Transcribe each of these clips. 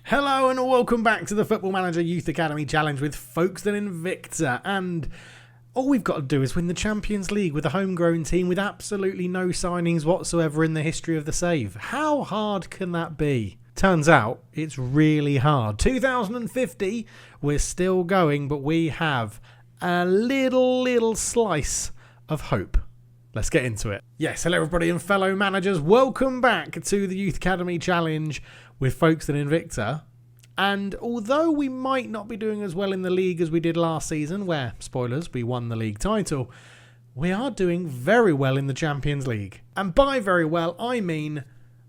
Hello and welcome back to the Football Manager Youth Academy Challenge with Folkestone Invicta. And all we've got to do is win the Champions League with a homegrown team with absolutely no signings whatsoever in the history of the save. How hard can that be? Turns out it's really hard. 2050, we're still going, but we have a little slice of hope. Let's get into it. Yes, hello everybody and fellow managers. Welcome back to the Youth Academy Challenge with Folkestone Invicta. And although we might not be doing as well in the league as we did last season, where, spoilers, we won the league title, we are doing very well in the Champions League. And by very well, I mean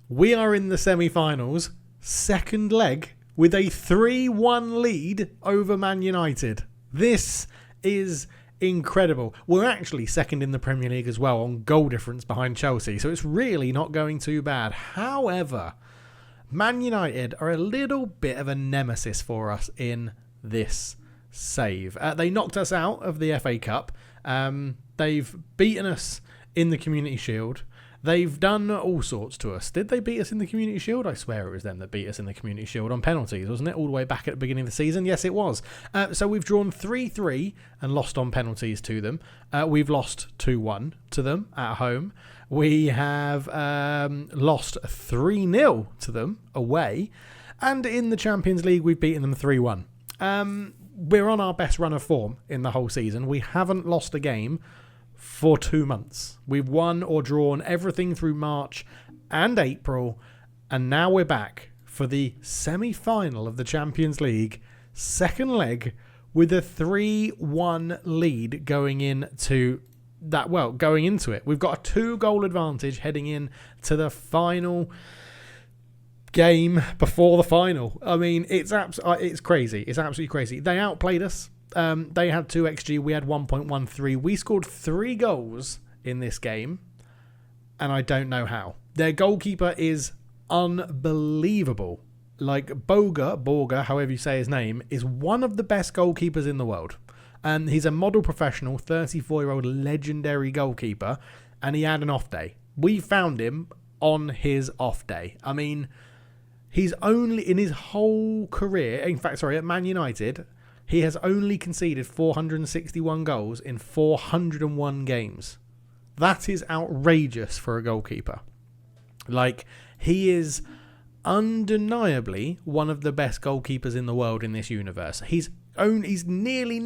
we are in the semi-finals, second leg, with a 3-1 lead over Man United. This is incredible. We're actually second in the Premier League as well on goal difference behind Chelsea, so it's really not going too bad. However, Man United are a little bit of a nemesis for us in this save. They knocked us out of the FA Cup. They've beaten us in the Community Shield. They've done all sorts to us. Did they beat us in the Community Shield? I swear it was them that beat us in the Community Shield on penalties, wasn't it? All the way back at the beginning of the season. Yes, it was. So we've drawn 3-3 and lost on penalties to them. We've lost 2-1 to them at home. We have lost 3-0 to them away. And in the Champions League, we've beaten them 3-1. We're on our best run of form in the whole season. We haven't lost a game for 2 months. We've won or drawn everything through March and April. And now we're back for the semi-final of the Champions League. Second leg with a 3-1 lead going into it. We've got a 2-goal advantage heading in to the final game before the final. I mean, it's crazy. It's absolutely crazy. They outplayed us. They had 2 XG. We had 1.13. We scored 3 goals in this game, and I don't know how. Their goalkeeper is unbelievable. Like Borger, however you say his name, is one of the best goalkeepers in the world. And he's a model professional, 34-year-old legendary goalkeeper, and he had an off day. We found him on his off day. I mean, he's only in his whole career, at Man United, he has only conceded 461 goals in 401 games. That is outrageous for a goalkeeper. Like, he is undeniably one of the best goalkeepers in the world in this universe. He's nearly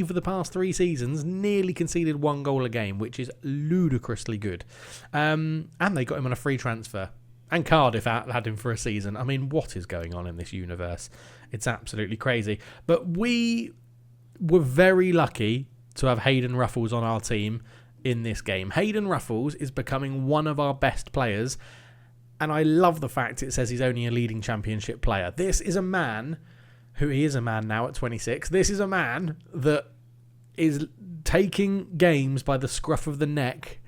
for the past 3 seasons, nearly conceded 1 goal a game, which is ludicrously good. And they got him on a free transfer. And Cardiff had him for a season. I mean, what is going on in this universe? It's absolutely crazy. But we were very lucky to have Hayden Ruffles on our team in this game. Hayden Ruffles is becoming one of our best players. And I love the fact it says he's only a leading championship player. This is a man he is a man now at 26. This is a man that is taking games by the scruff of the neck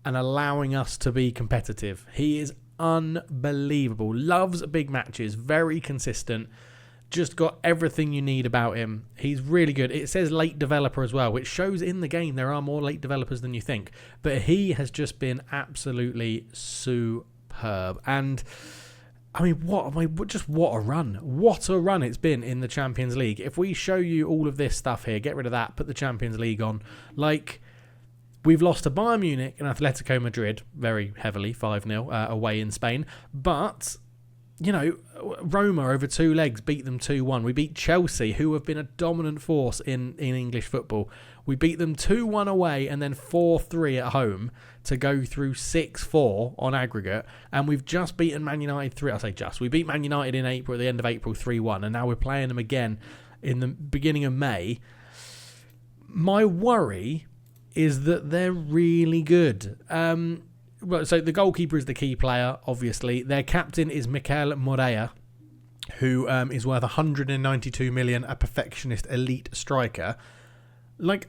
and allowing us to be competitive. He is unbelievable. Loves big matches. Very consistent. Just got everything you need about him. He's really good. It says late developer as well, which shows in the game there are more late developers than you think. But he has just been absolutely superb. And I mean, what a run. What a run it's been in the Champions League. If we show you all of this stuff here, get rid of that, put the Champions League on. Like, we've lost to Bayern Munich and Atletico Madrid very heavily, 5-0 away in Spain. But, you know, Roma over 2 legs beat them 2-1. We beat Chelsea, who have been a dominant force in English football. We beat them 2-1 away and then 4-3 at home to go through 6-4 on aggregate. And we've just beaten Man United 3. I say just. We beat Man United in April, at the end of April, 3-1. And now we're playing them again in the beginning of May. My worry is that they're really good. So the goalkeeper is the key player, obviously. Their captain is Mikel Moreira, who is worth 192 million, a perfectionist elite striker. Like,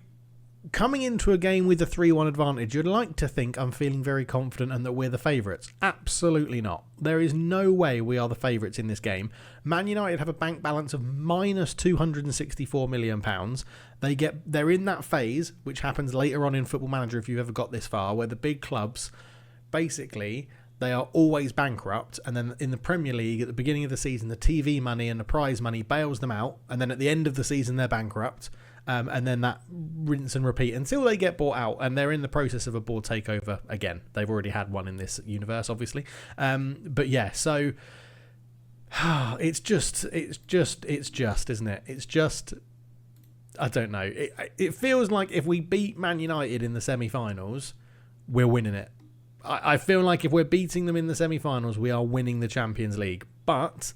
coming into a game with a 3-1 advantage, you'd like to think I'm feeling very confident and that we're the favourites. Absolutely not. There is no way we are the favourites in this game. Man United have a bank balance of minus £264 million. They're in that phase, which happens later on in Football Manager if you've ever got this far, where the big clubs, basically, they are always bankrupt, and then in the Premier League at the beginning of the season, the TV money and the prize money bails them out, and then at the end of the season they're bankrupt, and then that rinse and repeat until they get bought out, and they're in the process of a board takeover again. They've already had one in this universe, obviously, but yeah, so it's just, isn't it? It's just, I don't know. It feels like if we beat Man United in the semi-finals, we're winning it. I feel like if we're beating them in the semi-finals, we are winning the Champions League. But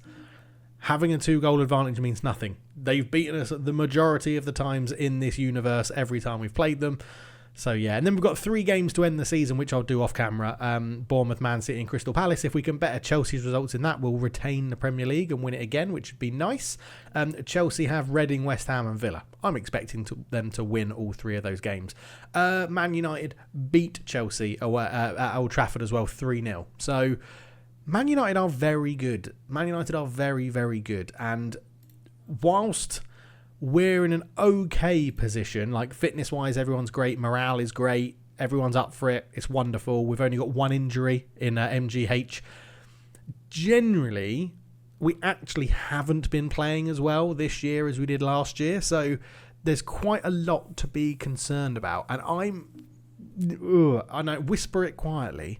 having a 2-goal advantage means nothing. They've beaten us the majority of the times in this universe every time we've played them. So, yeah. And then we've got 3 games to end the season, which I'll do off camera. Bournemouth, Man City and Crystal Palace. If we can better Chelsea's results in that, we'll retain the Premier League and win it again, which would be nice. Chelsea have Reading, West Ham and Villa. I'm expecting them to win all 3 of those games. Man United beat Chelsea away, at Old Trafford as well, 3-0. So, Man United are very good. Man United are very, very good. And whilst we're in an okay position, like fitness-wise, everyone's great, morale is great, everyone's up for it, it's wonderful. We've only got 1 injury in MGH. Generally, we actually haven't been playing as well this year as we did last year, so there's quite a lot to be concerned about. And I know, whisper it quietly,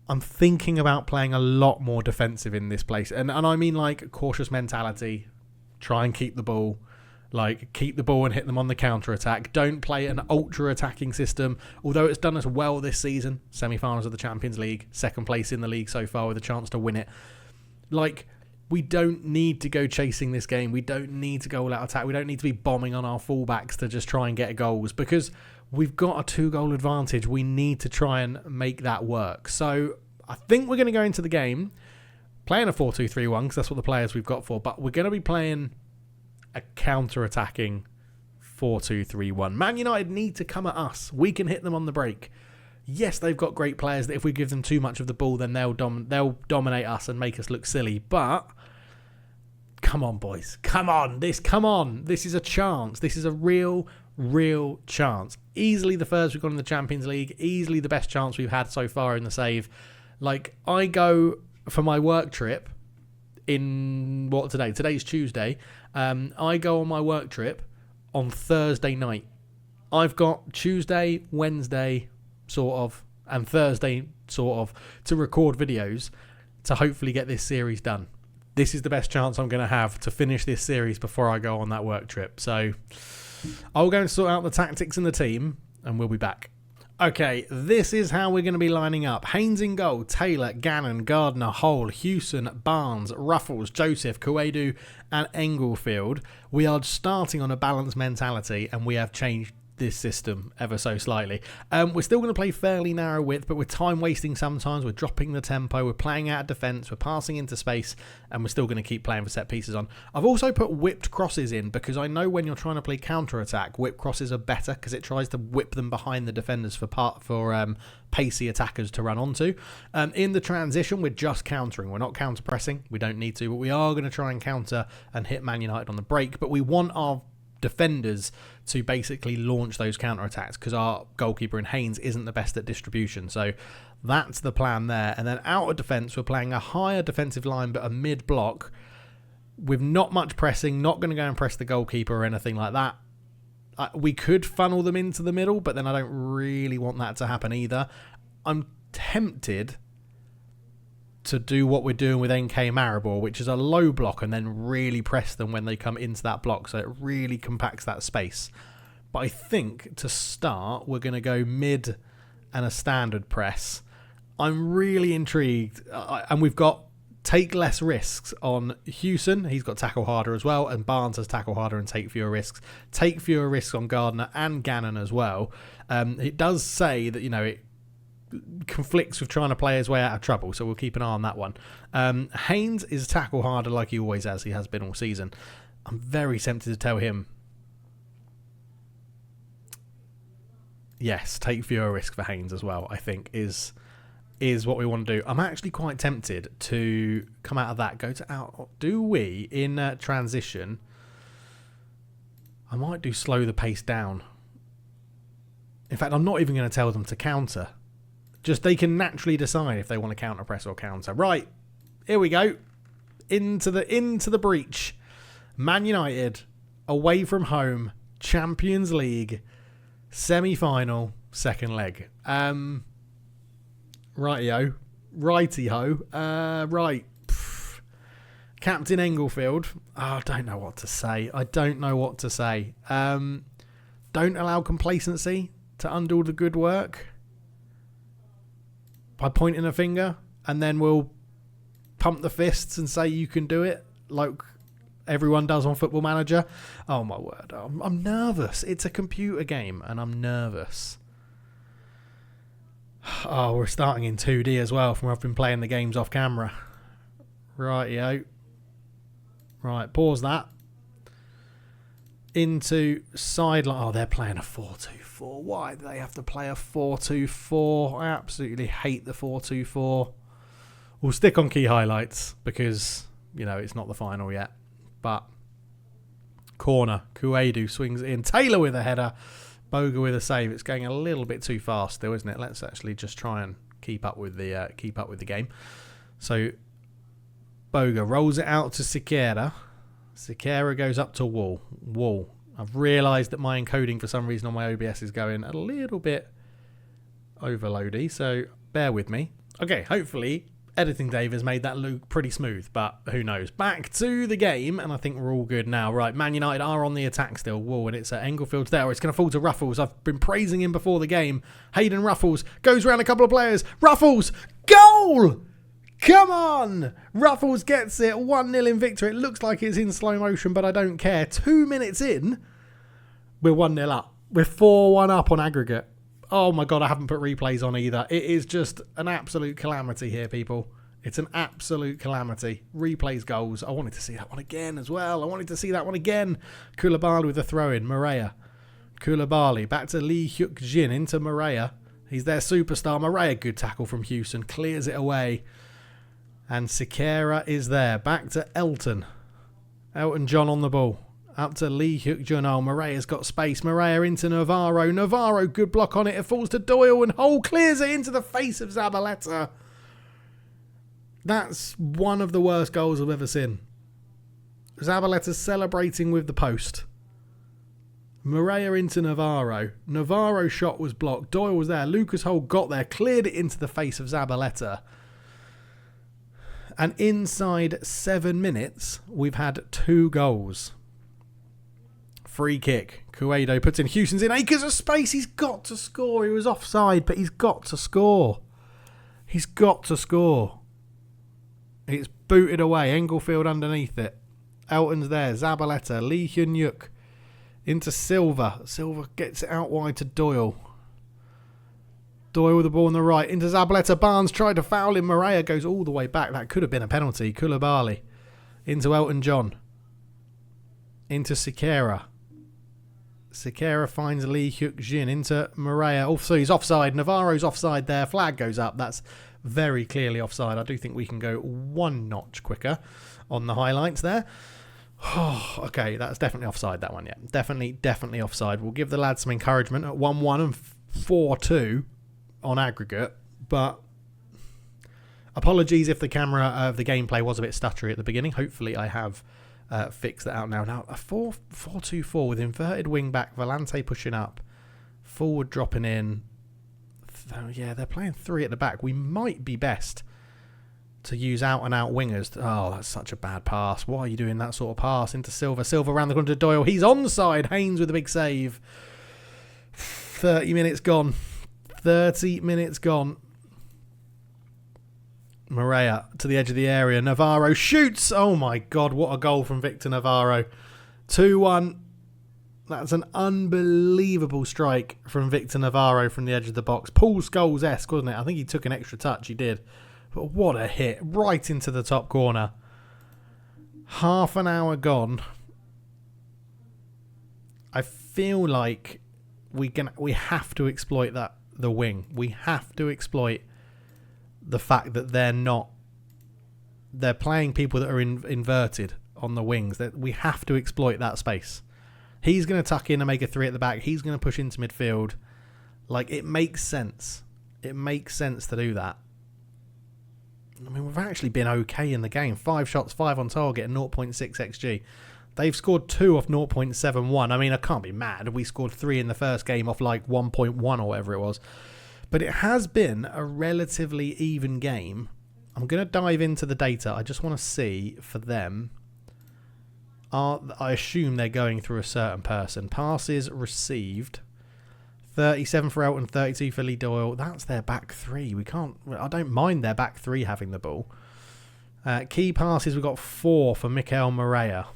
I'm thinking about playing a lot more defensive in this place. And I mean like cautious mentality, try and keep the ball. Like, keep the ball and hit them on the counter-attack. Don't play an ultra-attacking system. Although it's done us well this season. Semi-finals of the Champions League. 2nd place in the league so far with a chance to win it. Like, we don't need to go chasing this game. We don't need to go all-out attack. We don't need to be bombing on our fullbacks to just try and get goals. Because we've got a 2-goal advantage. We need to try and make that work. So, I think we're going to go into the game playing a 4-2-3-1 because that's what the players we've got for. But we're going to be playing a counter-attacking 4-2-3-1. Man United need to come at us. We can hit them on the break. Yes, they've got great players that if we give them too much of the ball, then they'll dominate us and make us look silly. But come on, boys. Come on. This is a chance. This is a real chance. Easily the first we've got in the Champions League. Easily the best chance we've had so far in the save. Like, I go for my work trip in today? Today's Tuesday. I go on my work trip on Thursday night. I've got Tuesday, Wednesday, sort of, and Thursday, sort of, to record videos to hopefully get this series done. This is the best chance I'm going to have to finish this series before I go on that work trip. So I'll go and sort out the tactics and the team, and we'll be back. Okay, this is how we're going to be lining up. Haynes in goal, Taylor, Gannon, Gardner, Hole, Hewson, Barnes, Ruffles, Joseph, Kuedu and Englefield. We are starting on a balanced mentality and we have changed this system ever so slightly. We're still going to play fairly narrow width, but we're time wasting sometimes. We're dropping the tempo, we're playing out of defence, we're passing into space, and we're still going to keep playing for set pieces on. I've also put whipped crosses in because I know when you're trying to play counter attack, whipped crosses are better because it tries to whip them behind the defenders for pacey attackers to run onto. In the transition, we're just countering. We're not counter pressing. We don't need to, but we are going to try and counter and hit Man United on the break. But we want our defenders to basically launch those counter-attacks because our goalkeeper in Haynes isn't the best at distribution. So that's the plan there. And then out of defence, we're playing a higher defensive line but a mid-block with not much pressing, not going to go and press the goalkeeper or anything like that. We could funnel them into the middle, but then I don't really want that to happen either. I'm tempted to do what we're doing with NK Maribor, which is a low block and then really press them when they come into that block, so it really compacts that space. But I think to start, we're going to go mid and a standard press. I'm really intrigued, and we've got take less risks on Hewson. He's got tackle harder as well, and Barnes has tackle harder and take fewer risks. Take fewer risks on Gardner and Gannon as well. It does say that, it conflicts with trying to play his way out of trouble, so we'll keep an eye on that one. Haynes is tackle harder like he always has. He has been all season. I'm very tempted to tell him, yes, take fewer risk for Haynes as well, I think is what we want to do. I'm actually quite tempted to come out of that, go to out. Do we, in transition, I might do slow the pace down. In fact, I'm not even going to tell them to counter. Just they can naturally decide if they want to counter press or counter. Right, here we go. Into the breach. Man United away from home, Champions League semi-final, second leg. Righty-ho. Right. Captain Englefield. I don't know what to say. Don't allow complacency to undo the good work by pointing a finger, and then we'll pump the fists and say you can do it like everyone does on Football Manager. Oh my word, I'm nervous. It's a computer game and I'm nervous. Oh, we're starting in 2D as well from where I've been playing the games off camera. Rightio. Right, pause that. Into sideline. Oh, they're playing a 4-2-4. Why do they have to play a 4-2-4? I absolutely hate the 4-2-4. We'll stick on key highlights because, it's not the final yet. But corner. Kuedu swings in. Taylor with a header. Boga with a save. It's going a little bit too fast still, isn't it? Let's actually just try and keep up with the game. So Boga rolls it out to Siqueira. Siqueira goes up to Wall. I've realised that my encoding for some reason on my OBS is going a little bit overloady, so bear with me. Okay, hopefully editing Dave has made that look pretty smooth, but who knows. Back to the game, and I think we're all good now. Right, Man United are on the attack still. Whoa, and it's Englefield's there. It's going to fall to Ruffles. I've been praising him before the game. Hayden Ruffles goes around a couple of players. Ruffles! Goal! Come on! Ruffles gets it. 1-0 in victory. It looks like it's in slow motion, but I don't care. 2 minutes in, we're 1-0 up. We're 4-1 up on aggregate. Oh my God, I haven't put replays on either. It is just an absolute calamity here, people. It's an absolute calamity. Replays goals. I wanted to see that one again as well. Koulibaly with the throw-in. Moreira. Koulibaly. Back to Lee Hyuk Jin into Moreira. He's their superstar. Moreira, good tackle from Houston. Clears it away. And Siqueira is there. Back to Elton. Elton John on the ball. Up to Lee Hyuk Jun. Oh, Moreira's got space. Moreira into Navarro. Navarro, good block on it. It falls to Doyle and Hull clears it into the face of Zabaleta. That's one of the worst goals I've ever seen. Zabaleta's celebrating with the post. Moreira into Navarro. Navarro's shot was blocked. Doyle was there. Lucas Hull got there. Cleared it into the face of Zabaleta. And inside 7 minutes, we've had 2 goals. Free kick. Cuedo puts in. Houston's in acres of space. He's got to score. He was offside, but he's got to score. It's booted away. Englefield underneath it. Elton's there. Zabaleta. Lee Hyun-Yuk into Silva. Silva gets it out wide to Doyle. Doyle with the ball on the right. Into Zabaleta. Barnes tried to foul him. Moreira goes all the way back. That could have been a penalty. Koulibaly. Into Elton John. Into Siqueira. Siqueira finds Lee Hyuk Jin into Moreira. Also, he's offside. Navarro's offside there. Flag goes up. That's very clearly offside. I do think we can go 1 notch quicker on the highlights there. Oh, okay, that's definitely offside, that one, yeah. Definitely offside. We'll give the lads some encouragement at 1-1 and 4-2 on aggregate, but apologies if the camera of the gameplay was a bit stuttery at the beginning. Hopefully I have fixed that out now. Now, a 4-2-4 with inverted wing back, Volante pushing up, forward dropping in. Yeah, they're playing 3 at the back. We might be best to use out-and-out wingers. Oh, that's such a bad pass. Why are you doing that sort of pass into Silva? Silva around the corner to Doyle. He's onside. Haynes with a big save. 30 minutes gone. Moreira to the edge of the area. Navarro shoots. Oh my God, what a goal from Victor Navarro. 2-1. That's an unbelievable strike from Victor Navarro from the edge of the box. Paul Scholes-esque, wasn't it? I think he took an extra touch. He did. But what a hit. Right into the top corner. Half an hour gone. I feel like we have to exploit the wing. We have to exploit the fact that they're playing people that are inverted on the wings. That we have to exploit that space. He's going to tuck in and make a 3 at the back. He's going to push into midfield. Like, it makes sense. It makes sense to do that. I mean, we've actually been okay in the game. 5 shots, 5 on target, and 0.6 XG. They've scored 2 off 0.71. I mean, I can't be mad. We scored 3 in the first game off like 1.1 or whatever it was. But it has been a relatively even game. I'm going to dive into the data. I just want to see for them. I assume they're going through a certain person. Passes received. 37 for Elton, 32 for Lee Doyle. That's their back three. I don't mind their back three having the ball. Key passes, we've got 4 for Mikael Moreira.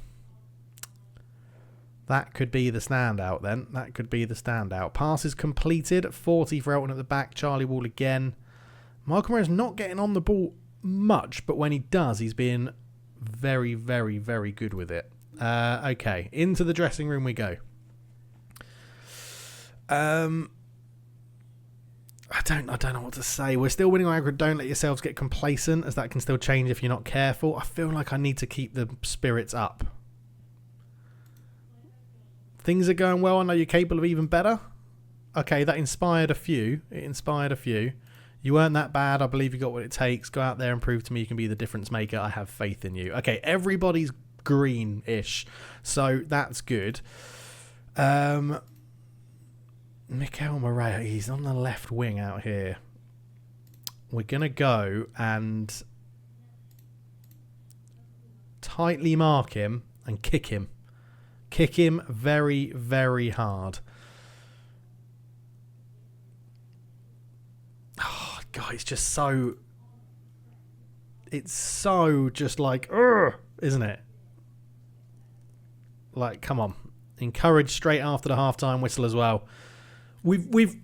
That could be the standout then. That could be the standout. Passes completed, 40 for Elton at the back. Charlie Wall again. Michael Moreira's not getting on the ball much, but when he does, he's being very, very, very good with it. Okay, into the dressing room we go. I don't know what to say. We're still winning on aggregate. Don't let yourselves get complacent, as that can still change if you're not careful. I feel like I need to keep the spirits up. Things are going well. I know you're capable of even better. Okay, that inspired a few. It inspired a few. You weren't that bad. I believe you got what it takes. Go out there and prove to me you can be the difference maker. I have faith in you. Okay, everybody's green-ish, so that's good. Mikael Moreira, he's on the left wing out here. We're going to go and tightly mark him and kick him. Kick him very, very hard. Oh, God, it's just so... It's so just like, isn't it? Like, come on. Encourage straight after the halftime whistle as well. We've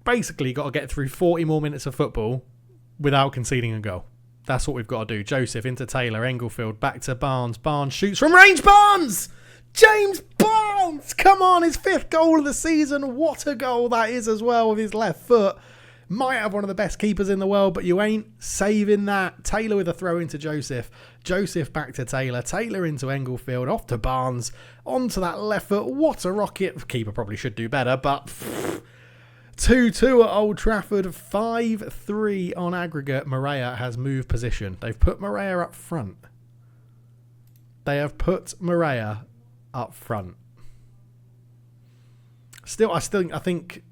basically got to get through 40 more minutes of football without conceding a goal. That's what we've got to do. Joseph into Taylor, Englefield, back to Barnes. Barnes shoots from range. Barnes! James Barnes! Come on, his 5th goal of the season. What a goal that is as well with his left foot. Might have one of the best keepers in the world, but you ain't saving that. Taylor with a throw into Joseph. Joseph back to Taylor. Taylor into Englefield. Off to Barnes. Onto that left foot. What a rocket. Keeper probably should do better, but 2-2 at Old Trafford. 5-3 on aggregate. Moreira has moved position. They've put Moreira up front. They have put Moreira up front. I think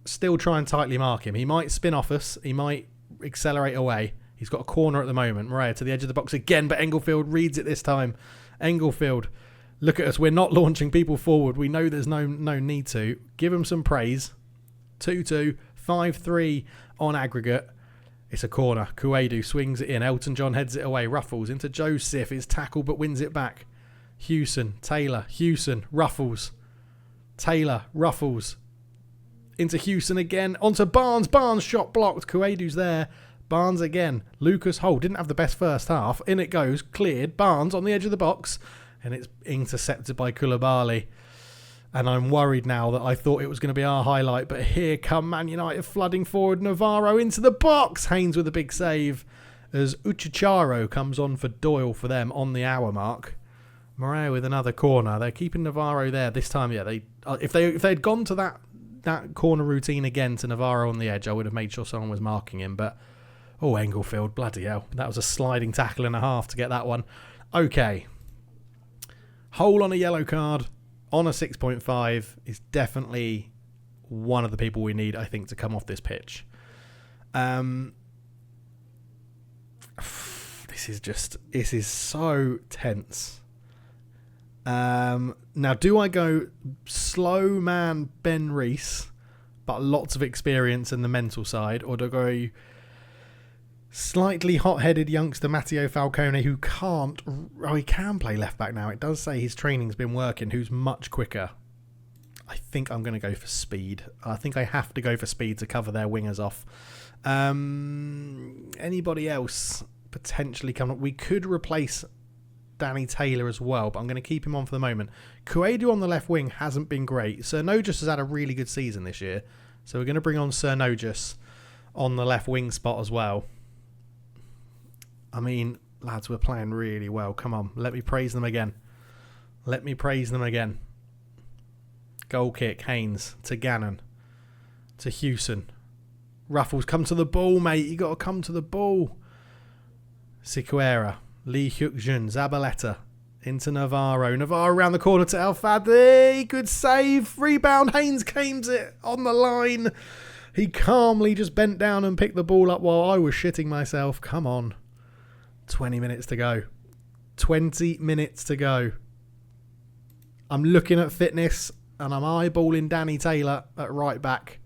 still try and tightly mark him. He might spin off us. He might accelerate away. He's got a corner at the moment. Moreira to the edge of the box again, but Englefield reads it this time. Englefield, look at us. We're not launching people forward. We know there's no need to. Give him some praise. 2-2, 5-3 on aggregate. It's a corner. Kuedu swings it in. Elton John heads it away. Ruffles into Joseph. It's tackled but wins it back. Hewson, Taylor, Hewson, Ruffles. Taylor, Ruffles. Into Hewson again. Onto Barnes. Barnes shot blocked. Kuedu's there. Barnes again. Lucas Holt didn't have the best first half. In it goes. Cleared. Barnes on the edge of the box. And it's intercepted by Koulibaly. And I'm worried now that I thought it was going to be our highlight. But here come Man United flooding forward. Navarro into the box. Haynes with a big save. As Uchicharo comes on for Doyle for them on the hour mark. Moreira with another corner. They're keeping Navarro there this time. Yeah, if they'd gone to that corner routine again to Navarro on the edge, I would have made sure someone was marking him. But, Englefield, bloody hell. That was a sliding tackle and a half to get that one. Okay. Hole on a yellow card on a 6.5 is definitely one of the people we need, I think, to come off this pitch. This is so tense. Now, do I go slow man Ben Rees, but lots of experience in the mental side, or do I go slightly hot-headed youngster Matteo Falcone, who he can play left back now. It does say his training's been working, who's much quicker. I think I'm going to go for speed. I think I have to go for speed to cover their wingers off. Anybody else potentially come up? We could replace Danny Taylor as well, but I'm going to keep him on for the moment. Kuedu on the left wing hasn't been great. Cernogus has had a really good season this year, so we're going to bring on Cernogus on the left wing spot as well. I mean, lads, we're playing really well. Come on, let me praise them again. Goal kick, Haynes to Gannon to Hewson. Ruffles, come to the ball, mate. You got to come to the ball. Siqueira, Lee Hyuk-jun, Zabaleta, into Navarro. Navarro around the corner to El Fadli. Good save. Rebound. Haynes claims it on the line. He calmly just bent down and picked the ball up while I was shitting myself. Come on. 20 minutes to go. 20 minutes to go. I'm looking at fitness and I'm eyeballing Danny Taylor at right back.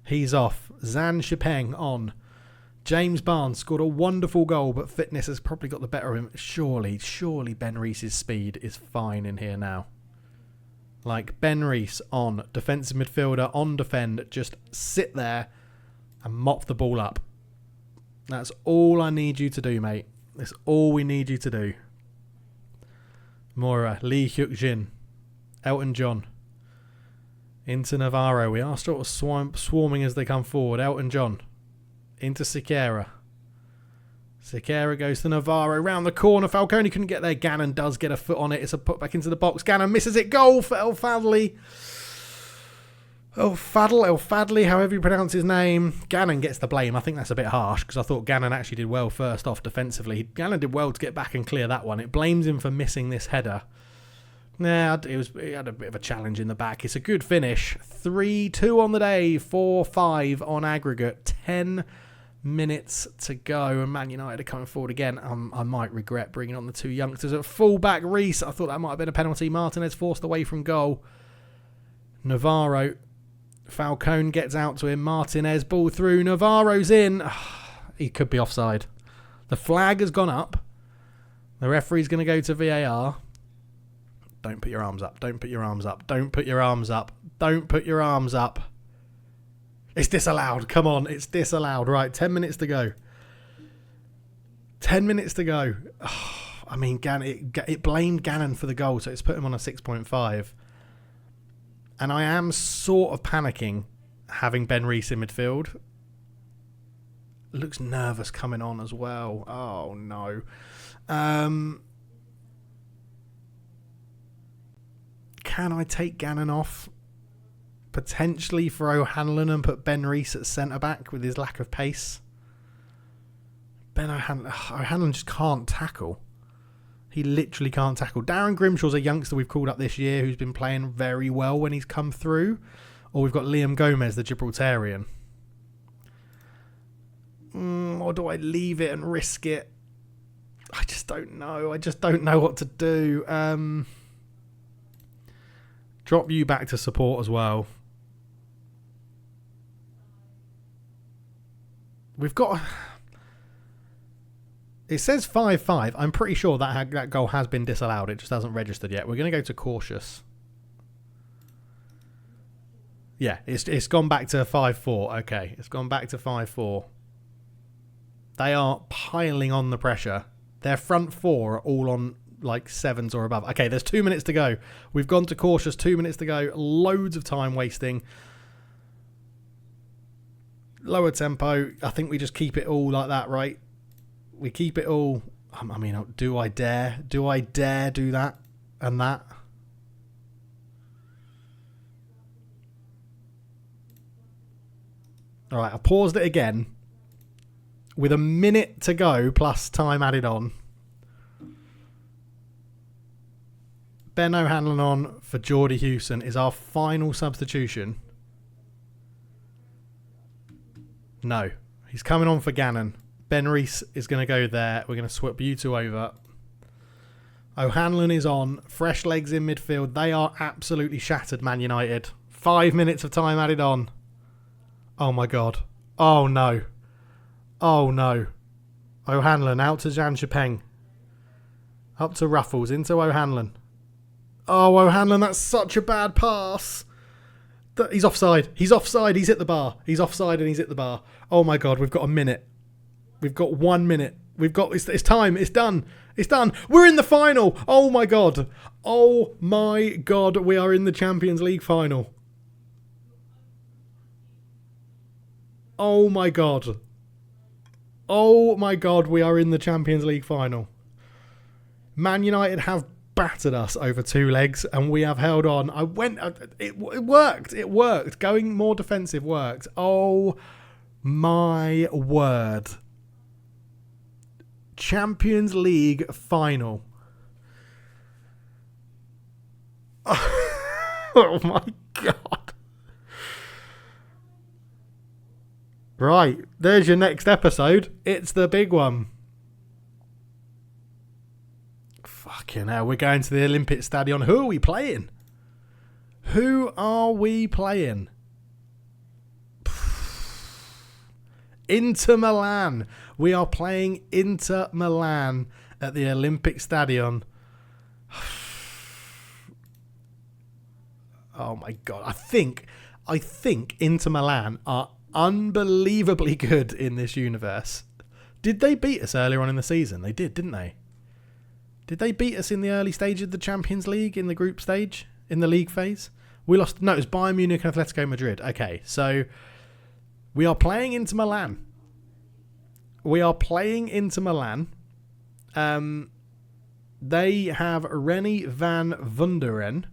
He's off. Zhang Shipeng on. James Barnes scored a wonderful goal, but fitness has probably got the better of him. Surely Ben Reese's speed is fine in here now. Like, Ben Reese on. Defensive midfielder on defend. Just sit there and mop the ball up. That's all I need you to do, mate. That's all we need you to do. Mora, Lee Hyuk-jin, Elton John. Into Navarro. We are sort of swarming as they come forward. Elton John. Into Siqueira. Siqueira goes to Navarro. Round the corner. Falcone couldn't get there. Gannon does get a foot on it. It's a put back into the box. Gannon misses it. Goal for El Fadli. El Fadli, however you pronounce his name. Gannon gets the blame. I think that's a bit harsh because I thought Gannon actually did well first off defensively. Gannon did well to get back and clear that one. It blames him for missing this header. Yeah, he had a bit of a challenge in the back. It's a good finish. 3-2 on the day. 4-5 on aggregate. 10 minutes to go. And Man United are coming forward again. I might regret bringing on the two youngsters. At full-back, Reese. I thought that might have been a penalty. Martinez forced away from goal. Navarro. Falcone gets out to him. Martinez, ball through. Navarro's in. He could be offside. The flag has gone up. The referee's going to go to VAR. Don't put your arms up. Don't put your arms up. Don't put your arms up. Don't put your arms up. It's disallowed. Come on. It's disallowed. Right. 10 minutes to go. 10 minutes to go. Oh, I mean, it blamed Gannon for the goal, so it's put him on a 6.5. And I am sort of panicking having Ben Reese in midfield. Looks nervous coming on as well. Oh, no. Can I take Gannon off? Potentially for O'Hanlon and put Ben Reese at centre-back with his lack of pace. O'Hanlon just can't tackle. He literally can't tackle. Darren Grimshaw's a youngster we've called up this year who's been playing very well when he's come through. Or we've got Liam Gomez, the Gibraltarian. Or do I leave it and risk it? I just don't know. I just don't know what to do. Drop you back to support as well. We've got... It says 5-5. I'm pretty sure that goal has been disallowed. It just hasn't registered yet. We're going to go to cautious. Yeah, it's gone back to 5-4. Okay, it's gone back to 5-4. They are piling on the pressure. Their front four are all on like 7s or above. Okay, there's 2 minutes to go. We've gone to cautious. 2 minutes to go. Loads of time wasting. Lower tempo. I think we just keep it all like that, right? We keep it all. I mean, do I dare? Do I dare do that and that? All right, I paused it again with a minute to go plus time added on. Ben O'Hanlon on for Geordie Hewson is our final substitution. No, he's coming on for Gannon. Ben Reese is going to go there. We're going to swap you two over. O'Hanlon is on. Fresh legs in midfield. They are absolutely shattered, Man United. 5 minutes of time added on. Oh, my God. Oh, no. Oh, no. O'Hanlon out to Zhang Shipeng. Up to Ruffles. Into O'Hanlon. Oh, O'Hanlon, that's such a bad pass. He's offside. He's offside. He's hit the bar. He's offside and he's hit the bar. Oh, my God. We've got a minute. We've got 1 minute. We've got... It's time. It's done. It's done. We're in the final. Oh, my God. Oh, my God. We are in the Champions League final. Oh, my God. Oh, my God. We are in the Champions League final. Man United have battered us over 2 legs and we have held on. It worked. It worked. Going more defensive worked. Oh, My word. Champions League final. Oh my God. Right, there's your next episode. It's the big one. Fucking hell, we're going to the Olympic Stadion. Who are we playing? Who are we playing? Inter Milan. We are playing Inter Milan at the Olympic Stadion. Oh my God. I think Inter Milan are unbelievably good in this universe. Did they beat us earlier on in the season? They did, didn't they? Did they beat us in the early stage of the Champions League, in the group stage, in the league phase? We lost. No, it was Bayern Munich and Atletico Madrid. Okay, so we are playing Inter Milan. We are playing Inter Milan. They have Rennie van Wunderen.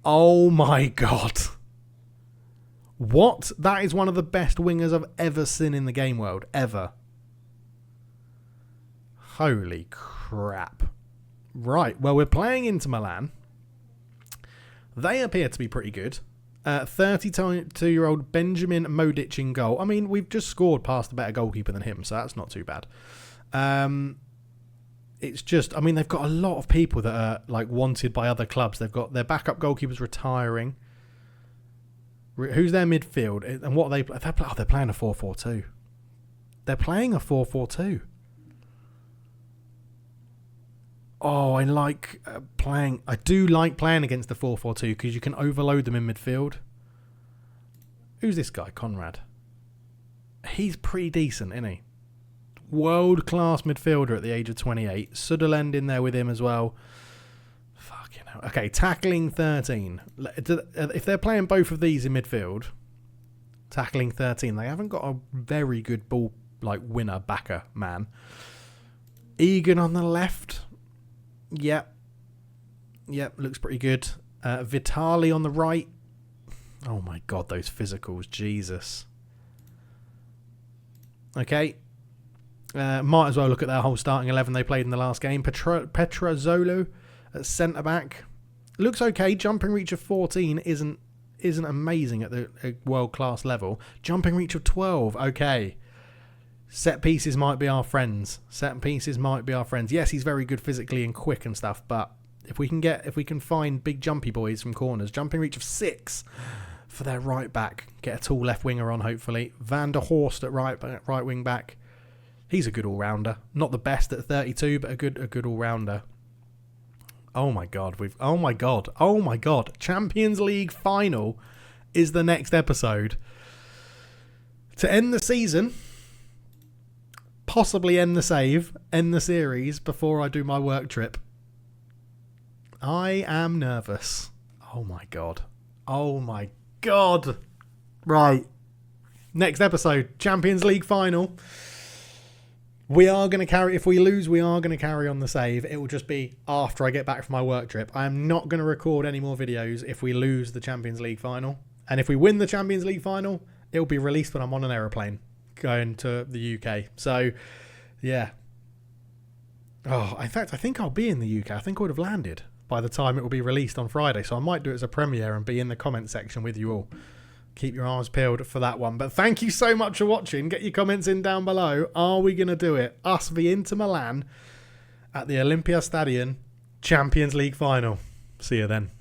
Oh my God. What? That is one of the best wingers I've ever seen in the game world. Ever. Holy crap. Right, well, we're playing Inter Milan. They appear to be pretty good. 32-year-old Benjamin Modic in goal. I mean, we've just scored past a better goalkeeper than him, so that's not too bad. It's just, I mean, they've got a lot of people that are like wanted by other clubs. They've got their backup goalkeepers retiring. Who's their midfield? And what are they're playing a 4-4-2. They're playing a 4-4-2. Oh, I like playing. I do like playing against the 4-4-2 because you can overload them in midfield. Who's this guy? Conrad. He's pretty decent, isn't he? World-class midfielder at the age of 28. Sutherland in there with him as well. Fucking hell. Okay, tackling 13. If they're playing both of these in midfield, tackling 13, they haven't got a very good ball like winner backer man. Egan on the left. Yep, looks pretty good. Vitali on the right. Oh my God, those physicals, Jesus. Okay. Might as well look at their whole starting 11 they played in the last game. Petrozzolo at centre-back. Looks okay. Jumping reach of 14 isn't amazing at the world-class level. Jumping reach of 12, okay. Set pieces might be our friends. Yes, he's very good physically and quick and stuff, but if we can find big jumpy boys from corners, jumping reach of 6 for their right back. Get a tall left winger on, hopefully. Van der Horst at right wing back. He's a good all-rounder. Not the best at 32, but a good all-rounder. Oh my God, oh my God. Champions League final is the next episode. To end the season, possibly end the series before I do my work trip. I am nervous. Oh my God. Right. Next episode, Champions League final. We are going to carry, if we lose, we are going to carry on the save. It will just be after I get back from my work trip. I am not going to record any more videos if we lose the Champions League final. And if we win the Champions League final, it will be released when I'm on an aeroplane going to the UK. So, yeah. Oh, in fact, I think I'll be in the UK. I think I would have landed by the time it will be released on Friday. So I might do it as a premiere and be in the comment section with you all. Keep your arms peeled for that one. But thank you so much for watching. Get your comments in down below. Are we going to do it? Us v Inter Milan at the Olympia Stadion Champions League final. See you then.